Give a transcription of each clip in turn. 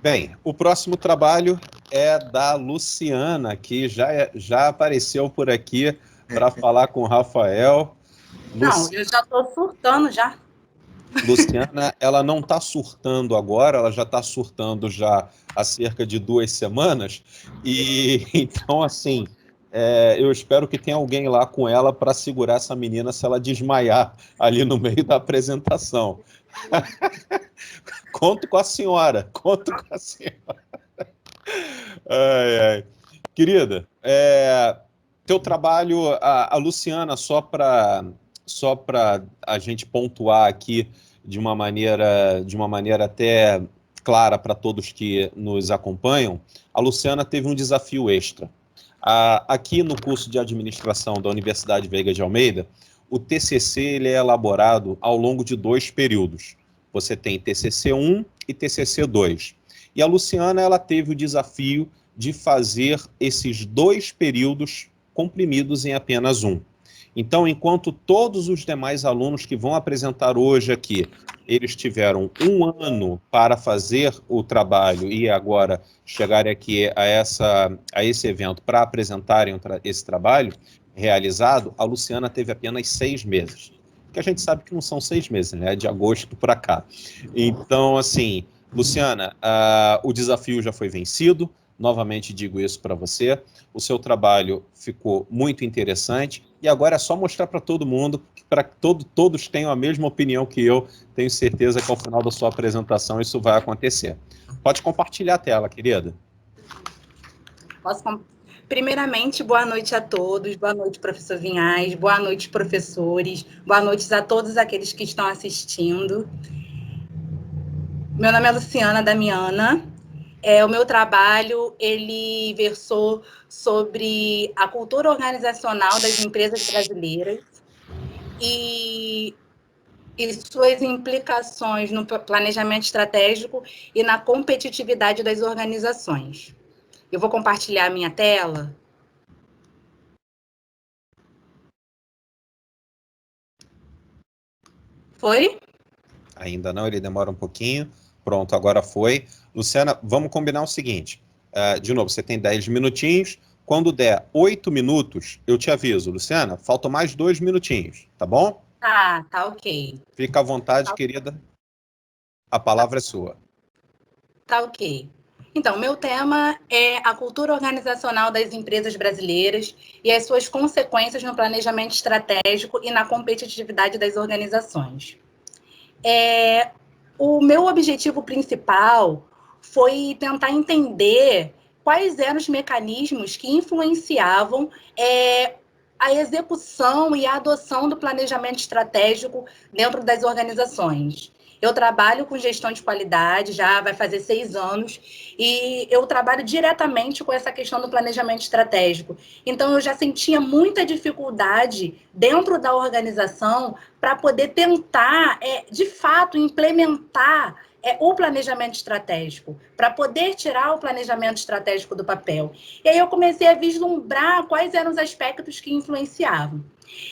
Bem, o próximo trabalho é da Luciana, que já apareceu por aqui para falar com o Rafael. Não, eu já estou surtando já. Luciana, ela não está surtando agora, ela já está surtando já há cerca de 2 semanas. E então, assim, eu espero que tenha alguém lá com ela para segurar essa menina se ela desmaiar ali no meio da apresentação. Conto com a senhora, conto com a senhora. Ai, ai. Querida, teu trabalho, a Luciana, só para a gente pontuar aqui de uma maneira até clara para todos que nos acompanham, a Luciana teve um desafio extra. Aqui no curso de administração da Universidade Veiga de Almeida, o TCC ele é elaborado ao longo de 2 períodos. Você tem TCC 1 e TCC 2. E a Luciana ela teve o desafio de fazer esses 2 períodos comprimidos em apenas um. Então, enquanto todos os demais alunos que vão apresentar hoje aqui, eles tiveram 1 ano para fazer o trabalho e agora chegarem aqui a esse evento para apresentarem esse trabalho realizado, a Luciana teve apenas 6 meses. Porque a gente sabe que não são 6 meses, né? É de agosto para cá. Então, assim, Luciana, o desafio já foi vencido. Novamente digo isso para você. O seu trabalho ficou muito interessante e agora é só mostrar para todo mundo, para que todos tenham a mesma opinião que eu. Tenho certeza que ao final da sua apresentação isso vai acontecer. Pode compartilhar a tela, querida. Primeiramente, boa noite a todos, boa noite, professor Vinhais, boa noite, professores, boa noite a todos aqueles que estão assistindo. Meu nome é Luciana Damiana. O meu trabalho, ele versou sobre a cultura organizacional das empresas brasileiras e suas implicações no planejamento estratégico e na competitividade das organizações. Eu vou compartilhar a minha tela. Foi? Ainda não, ele demora um pouquinho. Pronto, agora foi. Luciana, vamos combinar o seguinte. De novo, você tem 10 minutinhos. Quando der 8 minutos, eu te aviso. Luciana, faltam mais 2 minutinhos, tá bom? Tá ok. Fica à vontade, querida. A palavra é sua. Tá ok. Então, meu tema é a cultura organizacional das empresas brasileiras e as suas consequências no planejamento estratégico e na competitividade das organizações. O meu objetivo principal foi tentar entender quais eram os mecanismos que influenciavam a execução e a adoção do planejamento estratégico dentro das organizações. Eu trabalho com gestão de qualidade, já vai fazer 6 anos, e eu trabalho diretamente com essa questão do planejamento estratégico. Então, eu já sentia muita dificuldade dentro da organização para poder tentar, de fato, implementar o planejamento estratégico, para poder tirar o planejamento estratégico do papel. E aí eu comecei a vislumbrar quais eram os aspectos que influenciavam.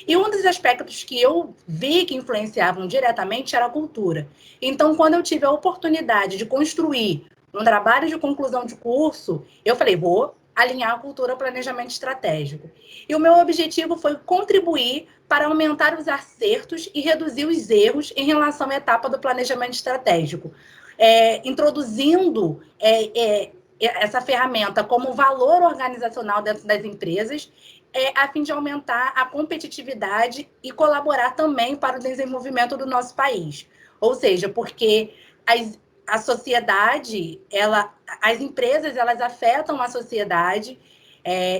E um dos aspectos que eu vi que influenciavam diretamente era a cultura. Então, quando eu tive a oportunidade de construir um trabalho de conclusão de curso, eu falei, vou alinhar a cultura ao planejamento estratégico. E o meu objetivo foi contribuir para aumentar os acertos e reduzir os erros em relação à etapa do planejamento estratégico, introduzindo essa ferramenta como valor organizacional dentro das empresas, a fim de aumentar a competitividade e colaborar também para o desenvolvimento do nosso país. Ou seja, porque a sociedade, as empresas, elas afetam a sociedade,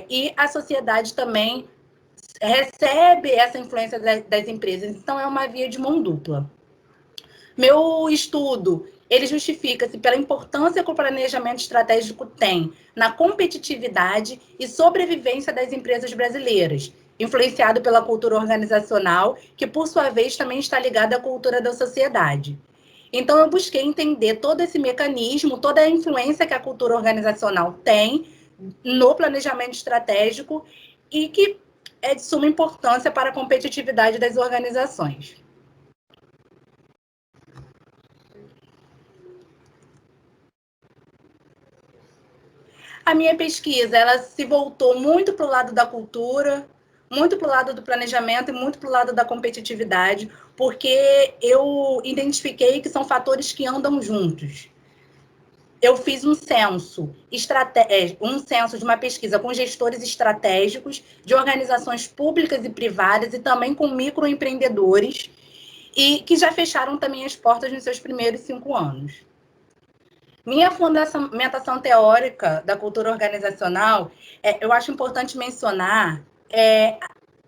e a sociedade também recebe essa influência das empresas. Então, é uma via de mão dupla. Meu estudo, ele justifica-se pela importância que o planejamento estratégico tem na competitividade e sobrevivência das empresas brasileiras, influenciado pela cultura organizacional, que, por sua vez, também está ligada à cultura da sociedade. Então, eu busquei entender todo esse mecanismo, toda a influência que a cultura organizacional tem no planejamento estratégico e que é de suma importância para a competitividade das organizações. A minha pesquisa, ela se voltou muito para o lado da cultura, muito para o lado do planejamento e muito para o lado da competitividade, porque eu identifiquei que são fatores que andam juntos. Eu fiz um censo de uma pesquisa com gestores estratégicos de organizações públicas e privadas e também com microempreendedores, e que já fecharam também as portas nos seus primeiros 5 anos. Minha fundamentação teórica da cultura organizacional, eu acho importante mencionar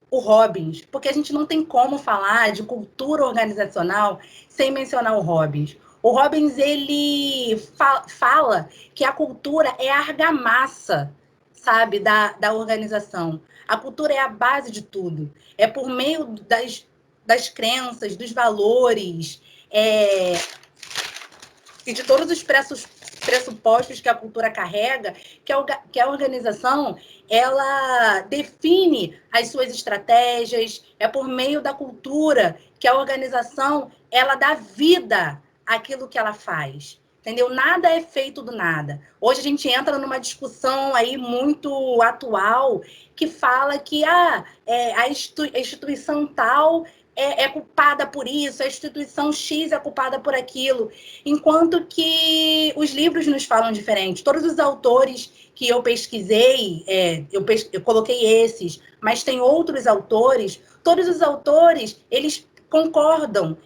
o Robbins, porque a gente não tem como falar de cultura organizacional sem mencionar o Robbins. O Robbins, ele fala que a cultura é a argamassa, sabe, da organização. A cultura é a base de tudo. É por meio das crenças, dos valores, e de todos os pressupostos que a cultura carrega, que a organização ela define as suas estratégias, é por meio da cultura que a organização ela dá vida àquilo que ela faz. Entendeu? Nada é feito do nada. Hoje a gente entra numa discussão aí muito atual que fala que a instituição tal é culpada por isso, a instituição X é culpada por aquilo, enquanto que os livros nos falam diferente. Todos os autores que eu pesquisei, eu coloquei esses, mas tem outros autores, todos os autores, eles concordam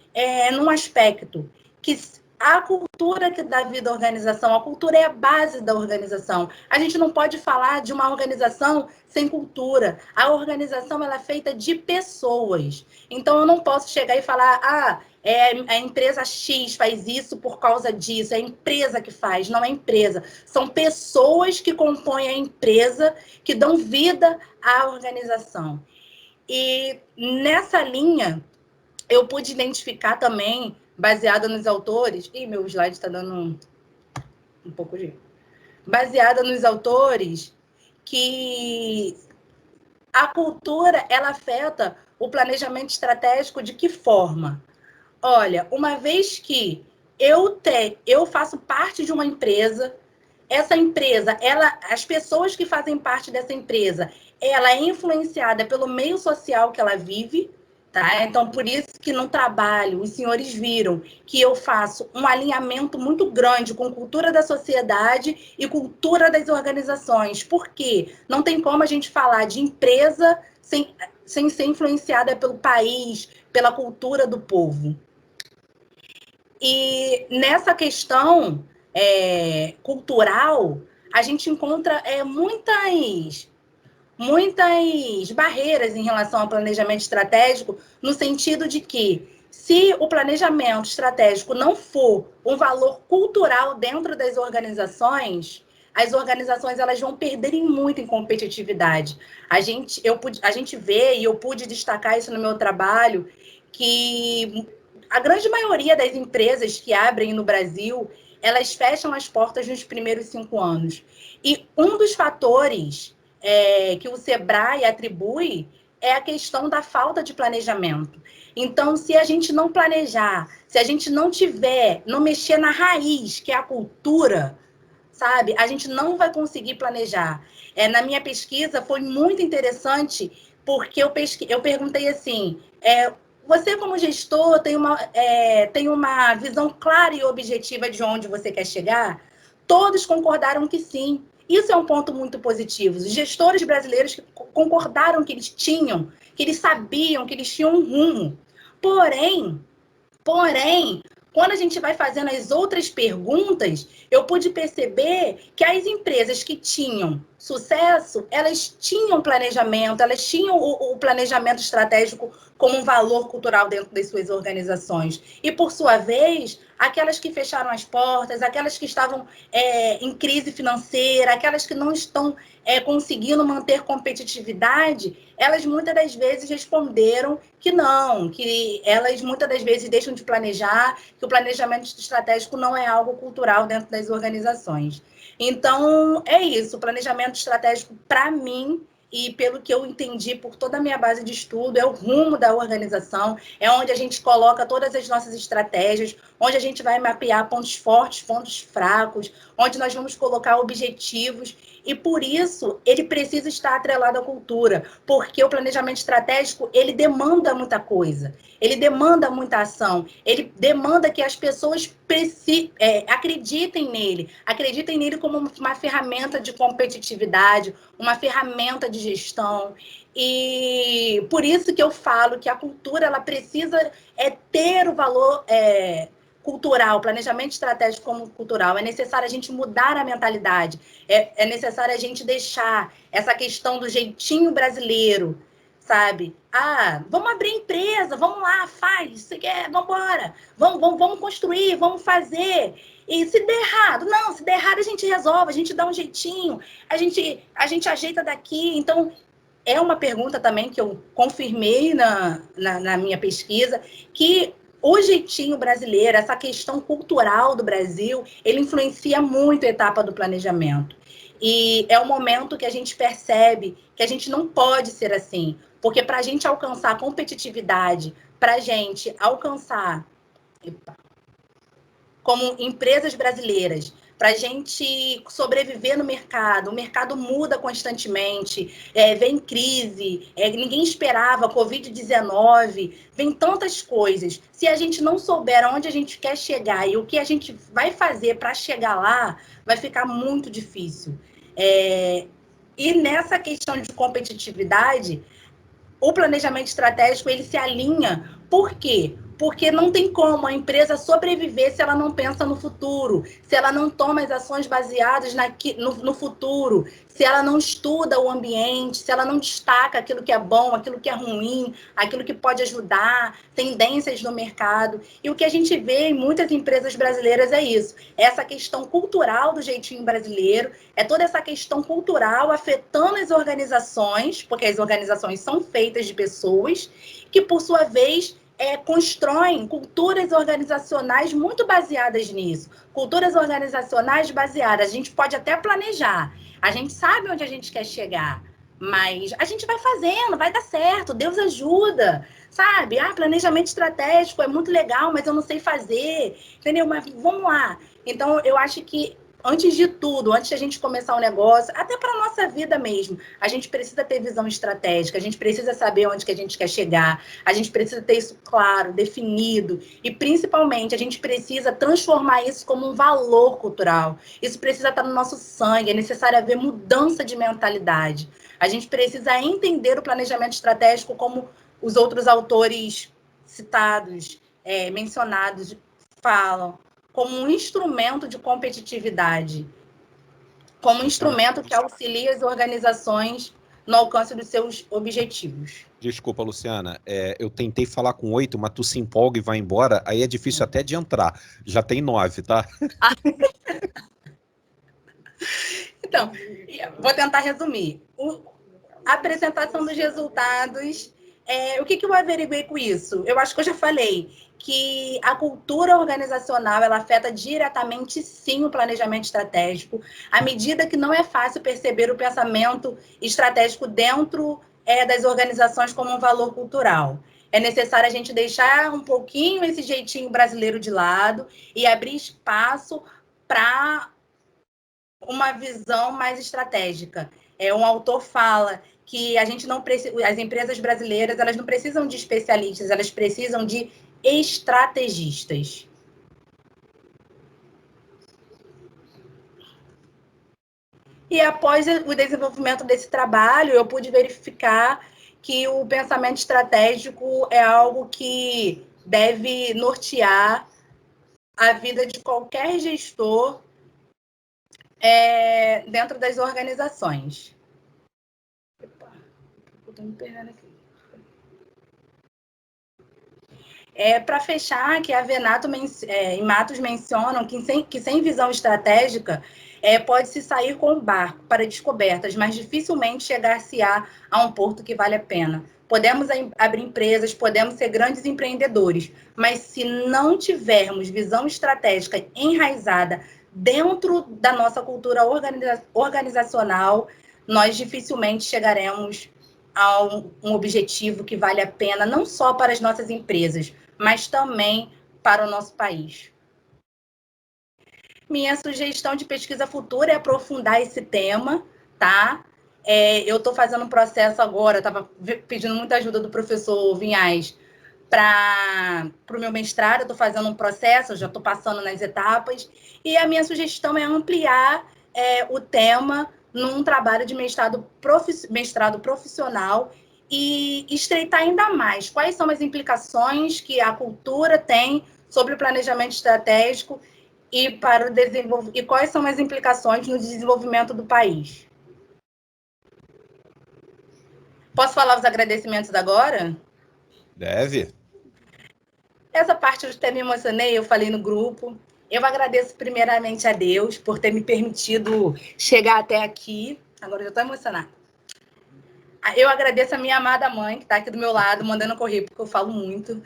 num aspecto, que a cultura que dá vida à organização, a cultura é a base da organização. A gente não pode falar de uma organização sem cultura. A organização ela é feita de pessoas. Então, eu não posso chegar e falar, a empresa X faz isso por causa disso, é a empresa que faz, não é a empresa. São pessoas que compõem a empresa, que dão vida à organização. E nessa linha, eu pude identificar também, baseada nos autores... Ih, meu slide está dando um pouco de... Baseada nos autores, que a cultura, ela afeta o planejamento estratégico de que forma? Olha, uma vez que eu faço parte de uma empresa, essa empresa, as pessoas que fazem parte dessa empresa, ela é influenciada pelo meio social que ela vive, tá? Então, por isso que no trabalho, os senhores viram que eu faço um alinhamento muito grande com cultura da sociedade e cultura das organizações. Por quê? Não tem como a gente falar de empresa sem ser influenciada pelo país, pela cultura do povo. E nessa questão cultural, a gente encontra muitas barreiras em relação ao planejamento estratégico, no sentido de que, se o planejamento estratégico não for um valor cultural dentro das organizações, as organizações elas vão perderem muito em competitividade. A gente vê, e eu pude destacar isso no meu trabalho, que a grande maioria das empresas que abrem no Brasil, elas fecham as portas nos primeiros 5 anos. E um dos fatores que o Sebrae atribui é a questão da falta de planejamento. Então, se a gente não planejar, se a gente não mexer na raiz, que é a cultura, sabe, a gente não vai conseguir planejar. Na minha pesquisa foi muito interessante, porque eu perguntei assim, você como gestor tem uma visão clara e objetiva de onde você quer chegar? Todos concordaram que sim. Isso é um ponto muito positivo. Os gestores brasileiros concordaram que eles sabiam, que eles tinham um rumo. Porém, quando a gente vai fazendo as outras perguntas, eu pude perceber que as empresas que tinham sucesso, elas tinham planejamento, elas tinham o planejamento estratégico como um valor cultural dentro das suas organizações. E, por sua vez, aquelas que fecharam as portas, aquelas que estavam em crise financeira, aquelas que não estão conseguindo manter competitividade, elas muitas das vezes responderam que não, que elas muitas das vezes deixam de planejar, que o planejamento estratégico não é algo cultural dentro das organizações. Então, é isso. O planejamento estratégico, para mim, e pelo que eu entendi por toda a minha base de estudo, é o rumo da organização, é onde a gente coloca todas as nossas estratégias, onde a gente vai mapear pontos fortes, pontos fracos, onde nós vamos colocar objetivos E por isso ele precisa estar atrelado à cultura, porque o planejamento estratégico ele demanda muita coisa, ele demanda muita ação, ele demanda que as pessoas acreditem nele como uma ferramenta de competitividade, uma ferramenta de gestão. E por isso que eu falo que a cultura ela precisa ter o valor cultural, planejamento estratégico como cultural. É necessário a gente mudar a mentalidade, é necessário a gente deixar essa questão do jeitinho brasileiro, sabe? Vamos abrir empresa, vamos lá, faz, você quer, vamos embora, vamos construir, vamos fazer. E se der errado, não, se der errado a gente resolve, a gente dá um jeitinho, a gente ajeita daqui. Então, é uma pergunta também que eu confirmei na minha pesquisa, que o jeitinho brasileiro, essa questão cultural do Brasil, ele influencia muito a etapa do planejamento. E é o momento que a gente percebe que a gente não pode ser assim, porque para a gente alcançar competitividade, para a gente alcançar, como empresas brasileiras, para a gente sobreviver no mercado. O mercado muda constantemente, vem crise, ninguém esperava, Covid-19, vem tantas coisas. Se a gente não souber onde a gente quer chegar e o que a gente vai fazer para chegar lá, vai ficar muito difícil. E nessa questão de competitividade, o planejamento estratégico ele se alinha. Por quê? Porque não tem como a empresa sobreviver se ela não pensa no futuro, se ela não toma as ações baseadas no futuro, se ela não estuda o ambiente, se ela não destaca aquilo que é bom, aquilo que é ruim, aquilo que pode ajudar, tendências no mercado. E o que a gente vê em muitas empresas brasileiras é isso, é essa questão cultural do jeitinho brasileiro, é toda essa questão cultural afetando as organizações, porque as organizações são feitas de pessoas, que por sua vez constroem culturas organizacionais muito baseadas nisso. Culturas organizacionais baseadas. A gente pode até planejar, a gente sabe onde a gente quer chegar, mas a gente vai fazendo, vai dar certo, Deus ajuda, sabe? Planejamento estratégico é muito legal, mas eu não sei fazer, entendeu? Mas vamos lá. Então, eu acho que antes de tudo, antes de a gente começar um negócio, até para a nossa vida mesmo, a gente precisa ter visão estratégica, a gente precisa saber onde que a gente quer chegar, a gente precisa ter isso claro, definido, e principalmente a gente precisa transformar isso como um valor cultural. Isso precisa estar no nosso sangue, é necessário haver mudança de mentalidade. A gente precisa entender o planejamento estratégico como os outros autores citados, mencionados, falam, como um instrumento de competitividade, como um instrumento que auxilia as organizações no alcance dos seus objetivos. Desculpa, Luciana, eu tentei falar com 8, mas tu se empolga e vai embora, aí é difícil até de entrar. Já tem 9, tá? Então, vou tentar resumir. A apresentação dos resultados, o que eu averiguei com isso? Eu acho que eu já falei que a cultura organizacional ela afeta diretamente, sim, o planejamento estratégico, à medida que não é fácil perceber o pensamento estratégico dentro das organizações como um valor cultural. É necessário a gente deixar um pouquinho esse jeitinho brasileiro de lado e abrir espaço para uma visão mais estratégica. Um autor fala que a gente não precisa, as empresas brasileiras elas não precisam de especialistas, elas precisam de estrategistas. E após o desenvolvimento desse trabalho, eu pude verificar que o pensamento estratégico é algo que deve nortear a vida de qualquer gestor dentro das organizações. Estou me perdendo aqui. Para fechar, que a Venato e Matos mencionam que sem visão estratégica pode-se sair com o barco para descobertas, mas dificilmente chegar-se-á a um porto que vale a pena. Podemos abrir empresas, podemos ser grandes empreendedores, mas se não tivermos visão estratégica enraizada dentro da nossa cultura organizacional, nós dificilmente chegaremos a um objetivo que vale a pena, não só para as nossas empresas, mas também para o nosso país. Minha sugestão de pesquisa futura é aprofundar esse tema, tá? Eu estou fazendo um processo agora, estava pedindo muita ajuda do professor Vinhais para o meu mestrado, eu estou fazendo um processo, eu já estou passando nas etapas, e a minha sugestão é ampliar o tema num trabalho de mestrado profissional e estreitar ainda mais quais são as implicações que a cultura tem sobre o planejamento estratégico e quais são as implicações no desenvolvimento do país. Posso falar os agradecimentos agora? Deve. Essa parte eu até me emocionei, eu falei no grupo. Eu agradeço primeiramente a Deus por ter me permitido chegar até aqui. Agora eu estou emocionada. Eu agradeço a minha amada mãe, que está aqui do meu lado, mandando correr, porque eu falo muito.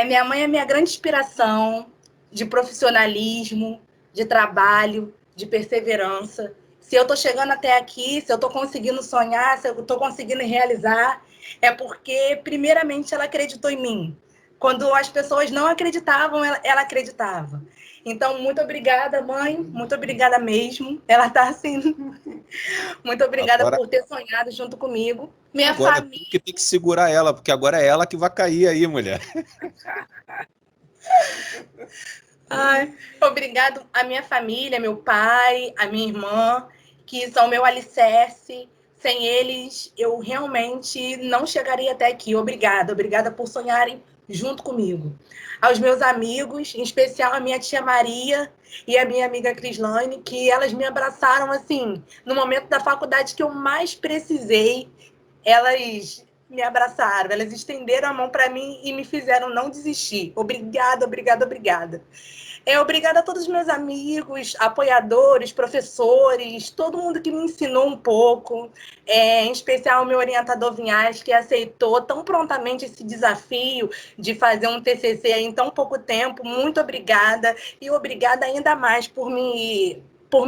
Minha mãe é minha grande inspiração de profissionalismo, de trabalho, de perseverança. Se eu estou chegando até aqui, se eu estou conseguindo sonhar, se eu estou conseguindo realizar, é porque, primeiramente, ela acreditou em mim. Quando as pessoas não acreditavam, ela acreditava. Então, muito obrigada, mãe. Muito obrigada mesmo. Ela está assim... Muito obrigada por ter sonhado junto comigo. Minha agora família... tu que tem que segurar ela, porque agora é ela que vai cair aí, mulher. Obrigado à minha família, meu pai, a minha irmã, que são meu alicerce. Sem eles, eu realmente não chegaria até aqui. Obrigada por sonharem junto comigo. Aos meus amigos, em especial a minha tia Maria e a minha amiga Crislane, que elas me abraçaram assim, no momento da faculdade que eu mais precisei. Elas me abraçaram, elas estenderam a mão para mim e me fizeram não desistir. Obrigada. Obrigada a todos os meus amigos, apoiadores, professores, todo mundo que me ensinou um pouco, em especial o meu orientador Vinhais, que aceitou tão prontamente esse desafio de fazer um TCC em tão pouco tempo. Muito obrigada, e obrigada ainda mais por me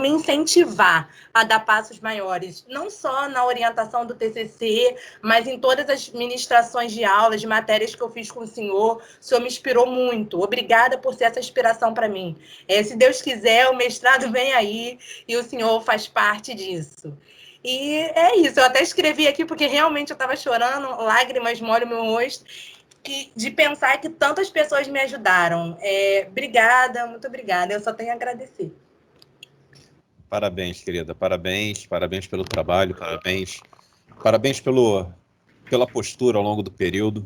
incentivar a dar passos maiores, não só na orientação do TCC, mas em todas as ministrações de aulas, de matérias que eu fiz com o senhor me inspirou muito. Obrigada por ser essa inspiração para mim. Se Deus quiser, o mestrado vem aí e o senhor faz parte disso. E é isso, eu até escrevi aqui porque realmente eu estava chorando, lágrimas molham meu rosto, de pensar que tantas pessoas me ajudaram. Obrigada, muito obrigada, eu só tenho a agradecer. Parabéns, querida, parabéns pelo trabalho, parabéns pela postura ao longo do período.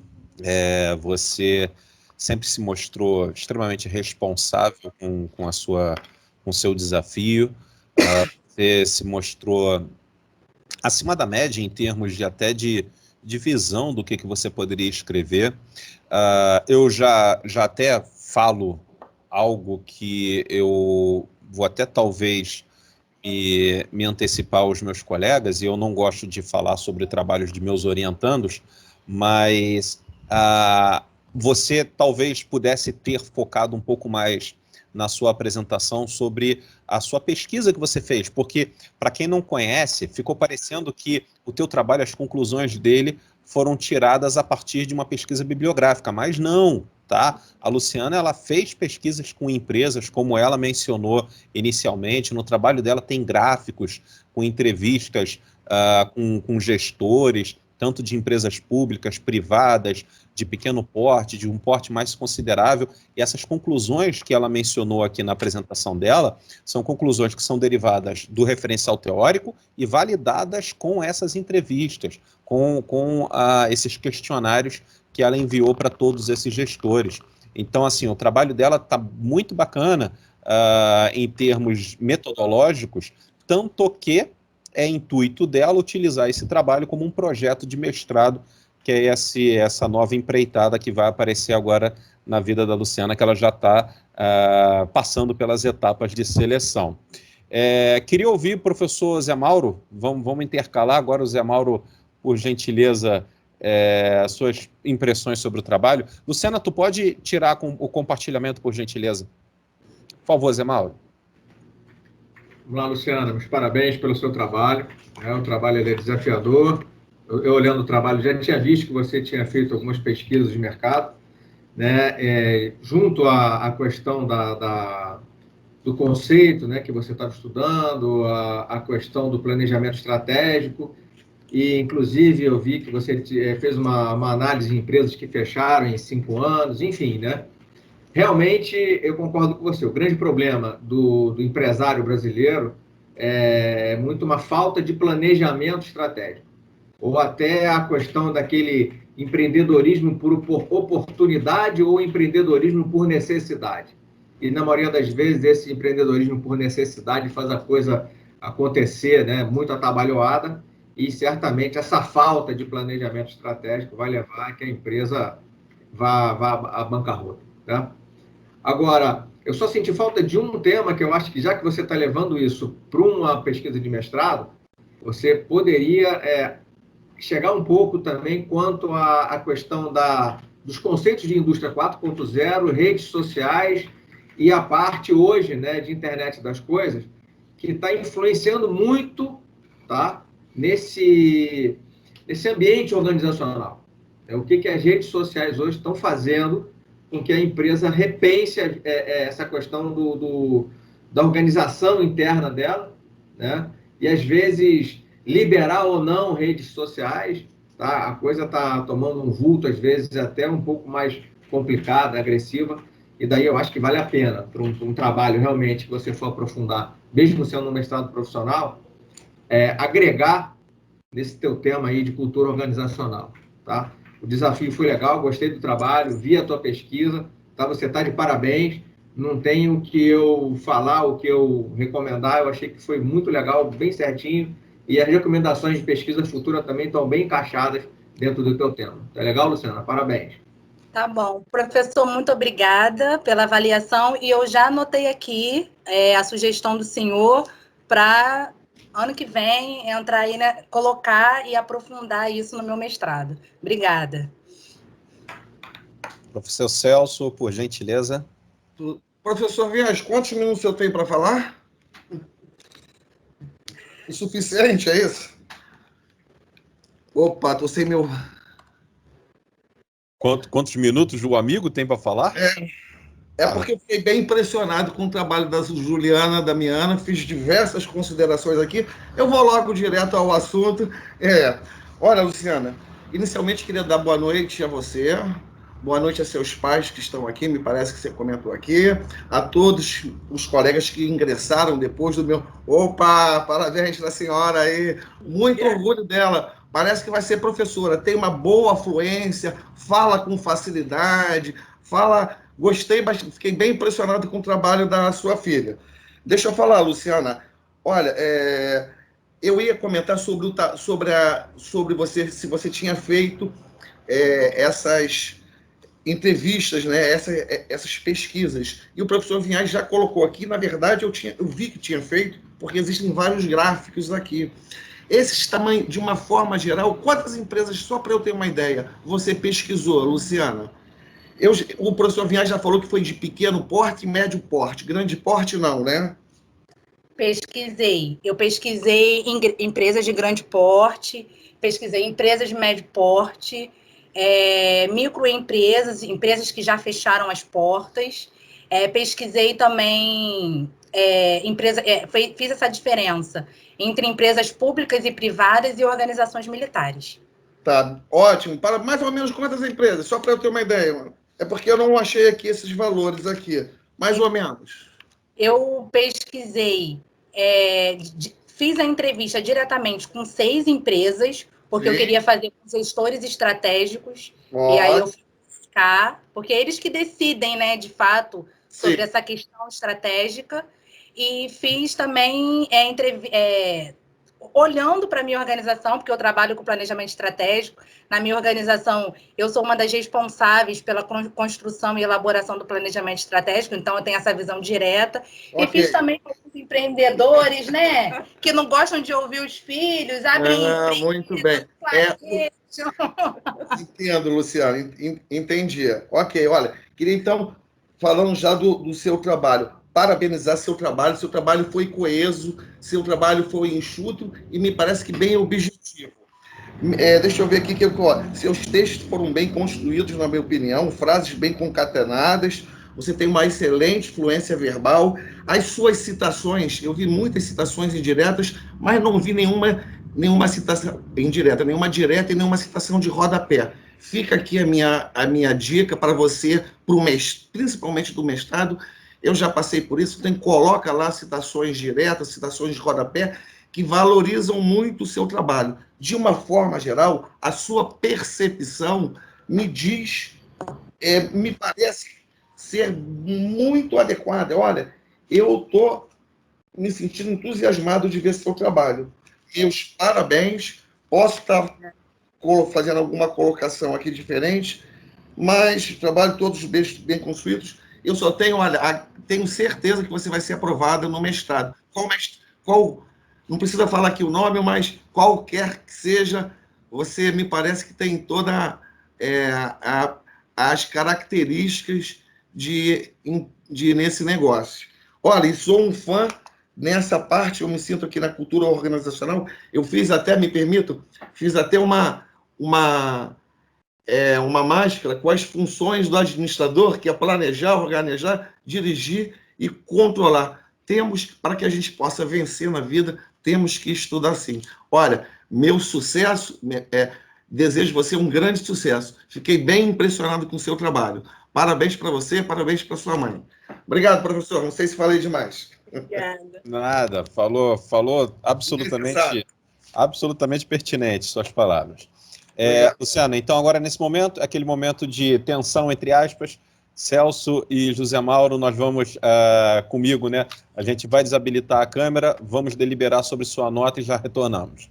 Você sempre se mostrou extremamente responsável com o seu desafio. Você se mostrou acima da média em termos de visão do que você poderia escrever. Eu já até falo algo que eu vou até talvez me antecipar aos meus colegas, e eu não gosto de falar sobre trabalhos de meus orientandos, mas você talvez pudesse ter focado um pouco mais na sua apresentação sobre a sua pesquisa que você fez, porque, para quem não conhece, ficou parecendo que o teu trabalho, as conclusões dele foram tiradas a partir de uma pesquisa bibliográfica, mas não, tá? A Luciana, ela fez pesquisas com empresas, como ela mencionou inicialmente. No trabalho dela tem gráficos com entrevistas com gestores, tanto de empresas públicas, privadas, de pequeno porte, de um porte mais considerável, e essas conclusões que ela mencionou aqui na apresentação dela são conclusões que são derivadas do referencial teórico e validadas com essas entrevistas, com esses questionários que ela enviou para todos esses gestores. Então, assim, o trabalho dela está muito bacana em termos metodológicos, tanto que é intuito dela utilizar esse trabalho como um projeto de mestrado, que é essa nova empreitada que vai aparecer agora na vida da Luciana, que ela já está passando pelas etapas de seleção. Queria ouvir o professor Zé Mauro, vamos intercalar agora o Zé Mauro, por gentileza, as suas impressões sobre o trabalho. Luciana, tu pode tirar o compartilhamento, por gentileza? Por favor, Zé Mauro. Vamos lá, Luciana, meus parabéns pelo seu trabalho. O trabalho é desafiador. Eu, olhando o trabalho, já tinha visto que você tinha feito algumas pesquisas de mercado, né? Junto à questão do conceito, né, que você estava estudando, a questão do planejamento estratégico, e, inclusive, eu vi que você fez uma análise de empresas que fecharam em 5 anos, enfim, né? Realmente, eu concordo com você. O grande problema do empresário brasileiro é muito uma falta de planejamento estratégico, ou até a questão daquele empreendedorismo por oportunidade ou empreendedorismo por necessidade. E, na maioria das vezes, esse empreendedorismo por necessidade faz a coisa acontecer, né, muito atabalhoada, e certamente essa falta de planejamento estratégico vai levar a que a empresa vá à bancarrota, tá? Agora, eu só senti falta de um tema que eu acho que, já que você está levando isso para uma pesquisa de mestrado, você poderia chegar um pouco também quanto à questão dos conceitos de indústria 4.0, redes sociais e a parte hoje, né, de internet das coisas, que está influenciando muito, tá, nesse ambiente organizacional. O que as redes sociais hoje estão fazendo com que a empresa repense essa questão da organização interna dela, né? E, às vezes, liberar ou não redes sociais, tá? A coisa está tomando um vulto, às vezes, até um pouco mais complicada, agressiva, e daí eu acho que vale a pena, para um trabalho realmente que você for aprofundar, mesmo sendo um mestrado profissional, agregar nesse teu tema aí de cultura organizacional, tá? O desafio foi legal, gostei do trabalho, vi a tua pesquisa, tá? Você está de parabéns, não tenho o que eu falar, o que eu recomendar, eu achei que foi muito legal, bem certinho, e as recomendações de pesquisa futura também estão bem encaixadas dentro do teu tema. Tá legal, Luciana? Parabéns. Tá bom. Professor, muito obrigada pela avaliação, e eu já anotei aqui a sugestão do senhor para ano que vem entrar aí, né, colocar e aprofundar isso no meu mestrado. Obrigada. Professor Celso, por gentileza. Professor Vias, quantos minutos eu tenho para falar? O suficiente, é isso? Opa, tô sem meu... Quantos minutos o amigo tem para falar? Porque eu fiquei bem impressionado com o trabalho da Juliana Damiana, fiz diversas considerações aqui. Eu vou logo direto ao assunto. Olha, Luciana, inicialmente queria dar boa noite a você, boa noite a seus pais que estão aqui, me parece que você comentou aqui, a todos os colegas que ingressaram depois do meu... Opa, parabéns para a senhora aí, muito orgulho dela. Parece que vai ser professora, tem uma boa fluência, fala com facilidade, Gostei bastante, fiquei bem impressionado com o trabalho da sua filha. Deixa eu falar, Luciana. Olha, eu ia comentar sobre você, se você tinha feito essas entrevistas, né, essas pesquisas. E o professor Vinhais já colocou aqui, na verdade, eu vi que tinha feito, porque existem vários gráficos aqui. Esses tamanhos, de uma forma geral, quantas empresas, só para eu ter uma ideia, você pesquisou, Luciana? O professor Vinhais já falou que foi de pequeno porte e médio porte. Grande porte, não, né? Pesquisei. Eu pesquisei empresas de grande porte, pesquisei empresas de médio porte, microempresas, empresas que já fecharam as portas. Pesquisei também fiz essa diferença entre empresas públicas e privadas e organizações militares. Tá, ótimo. Para mais ou menos quantas empresas? Só para eu ter uma ideia, mano. É porque eu não achei aqui esses valores aqui. Mais ou menos. Eu pesquisei, fiz a entrevista diretamente com 6 empresas, porque eu queria fazer com gestores estratégicos. E aí eu fui buscar, porque eles que decidem, né, de fato, sobre essa questão estratégica. E fiz também olhando para a minha organização, porque eu trabalho com planejamento estratégico. Na minha organização, eu sou uma das responsáveis pela construção e elaboração do planejamento estratégico, então eu tenho essa visão direta. Okay. E fiz também com os empreendedores, né, que não gostam de ouvir os filhos, abrem empresas. Muito bem. Entendo, Luciana, entendi. Ok, olha, queria então, falando já do seu trabalho, parabenizar seu trabalho foi coeso, seu trabalho foi enxuto e me parece que bem objetivo. Deixa eu ver aqui, seus textos foram bem construídos, na minha opinião, frases bem concatenadas, você tem uma excelente fluência verbal. As suas citações, eu vi muitas citações indiretas, mas não vi nenhuma citação indireta, nenhuma direta e nenhuma citação de rodapé. Fica aqui a minha dica para você, principalmente do mestrado. Eu já passei por isso, então coloca lá citações diretas, citações de rodapé, que valorizam muito o seu trabalho. De uma forma geral, a sua percepção me parece ser muito adequada. Olha, eu estou me sentindo entusiasmado de ver seu trabalho. Meus parabéns. Posso estar fazendo alguma colocação aqui diferente, mas trabalho todos bem construídos. Eu só tenho, olha, tenho certeza que você vai ser aprovada no mestrado. Não precisa falar aqui o nome, mas qualquer que seja, você me parece que tem todas as características nesse negócio. Olha, e sou um fã nessa parte, eu me sinto aqui na cultura organizacional. Eu me permito, fiz até uma máscara com as funções do administrador, que é planejar, organizar, dirigir e controlar. Para que a gente possa vencer na vida, temos que estudar sim. Olha, meu sucesso, desejo você um grande sucesso. Fiquei bem impressionado com o seu trabalho. Parabéns para você, parabéns para sua mãe. Obrigado, professor. Não sei se falei demais. Obrigada. Nada, falou absolutamente pertinente suas palavras. Luciana, então agora nesse momento, aquele momento de tensão, entre aspas, Celso e José Mauro, nós vamos, comigo, né? A gente vai desabilitar a câmera, vamos deliberar sobre sua nota e já retornamos.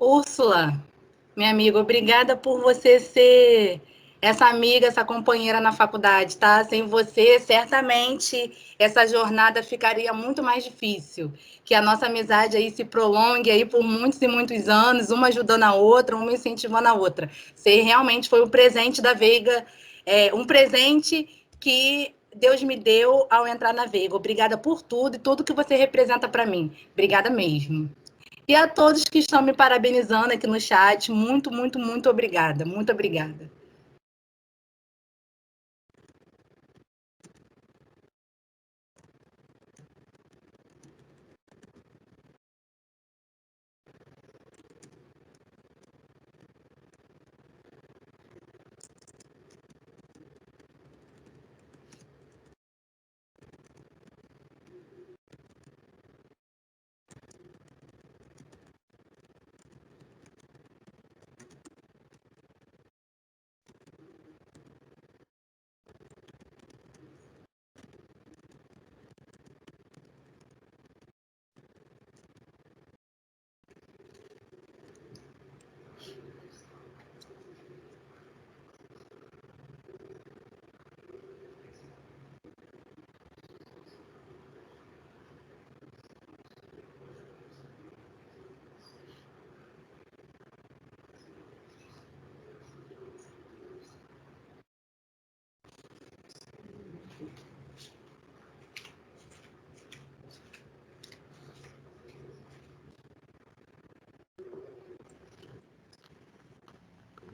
Úrsula, minha amiga, obrigada por você ser essa amiga, essa companheira na faculdade, tá? Sem você, certamente, essa jornada ficaria muito mais difícil. Que a nossa amizade aí se prolongue aí por muitos e muitos anos, uma ajudando a outra, uma incentivando a outra. Você realmente foi um presente da Veiga, um presente que Deus me deu ao entrar na Veiga. Obrigada por tudo e tudo que você representa para mim. Obrigada mesmo. E a todos que estão me parabenizando aqui no chat, muito, muito, muito obrigada. Muito obrigada.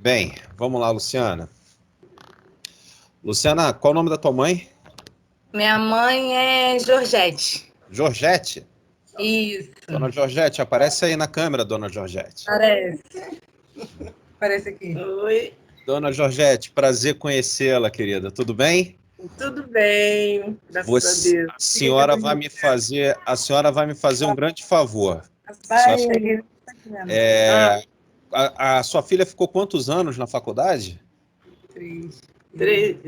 Bem, vamos lá, Luciana. Luciana, qual o nome da tua mãe? Minha mãe é Georgette. Georgette? Isso. Dona Georgette, aparece aí na câmera, dona Georgette. Parece. Aparece aqui. Oi, Dona Georgette, prazer conhecê-la, querida. Tudo bem? tudo bem, graças a Deus. A senhora vai me fazer um grande favor. Vai. A sua filha ficou quantos anos na faculdade? 3.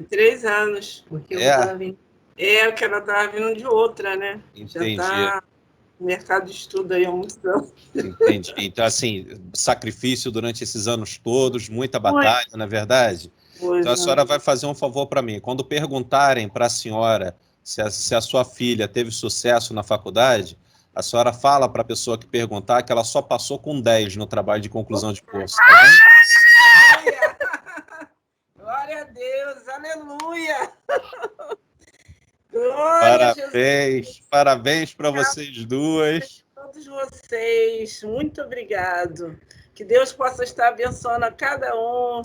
3 anos. Porque eu tava vindo. Porque ela estava vindo de outra, né? Entendi. Já está mercado de estudo aí há muitos anos. Entendi. Então, assim, sacrifício durante esses anos todos, muita batalha, na verdade? Então, a senhora vai fazer um favor para mim. Quando perguntarem para a senhora se a sua filha teve sucesso na faculdade, a senhora fala para a pessoa que perguntar que ela só passou com 10 no trabalho de conclusão de curso, tá bem? Glória a Deus, aleluia! Glória a Jesus. Parabéns para vocês duas. Todos vocês, muito obrigado. Que Deus possa estar abençoando a cada um,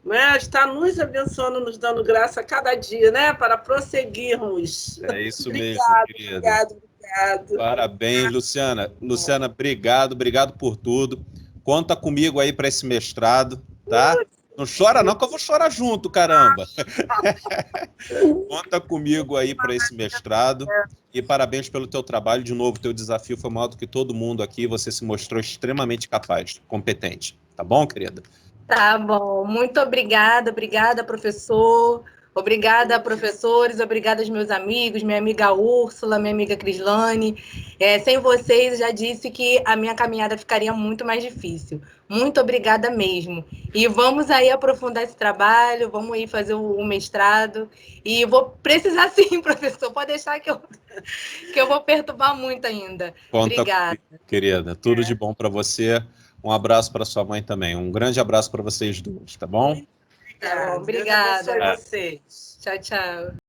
né? Está nos abençoando, nos dando graça a cada dia, né? Para prosseguirmos. É isso mesmo, querida. Obrigado. Parabéns, Luciana. Luciana, obrigado por tudo. Conta comigo aí para esse mestrado, tá? Não chora não, que eu vou chorar junto, caramba. Conta comigo aí para esse mestrado e parabéns pelo teu trabalho. De novo, teu desafio foi maior do que todo mundo aqui. Você se mostrou extremamente capaz, competente. Tá bom, querida? Tá bom. Muito obrigada, professor. Obrigada, professores. Obrigada aos meus amigos, minha amiga Úrsula, minha amiga Crislane. Sem vocês, eu já disse que a minha caminhada ficaria muito mais difícil. Muito obrigada mesmo. E vamos aí aprofundar esse trabalho, vamos aí fazer o mestrado. E vou precisar sim, professor. Pode deixar que eu vou perturbar muito ainda. Obrigada. Querida, tudo de bom para você. Um abraço para sua mãe também. Um grande abraço para vocês duas, tá bom? Obrigada. Deus abençoe vocês. Tchau, tchau.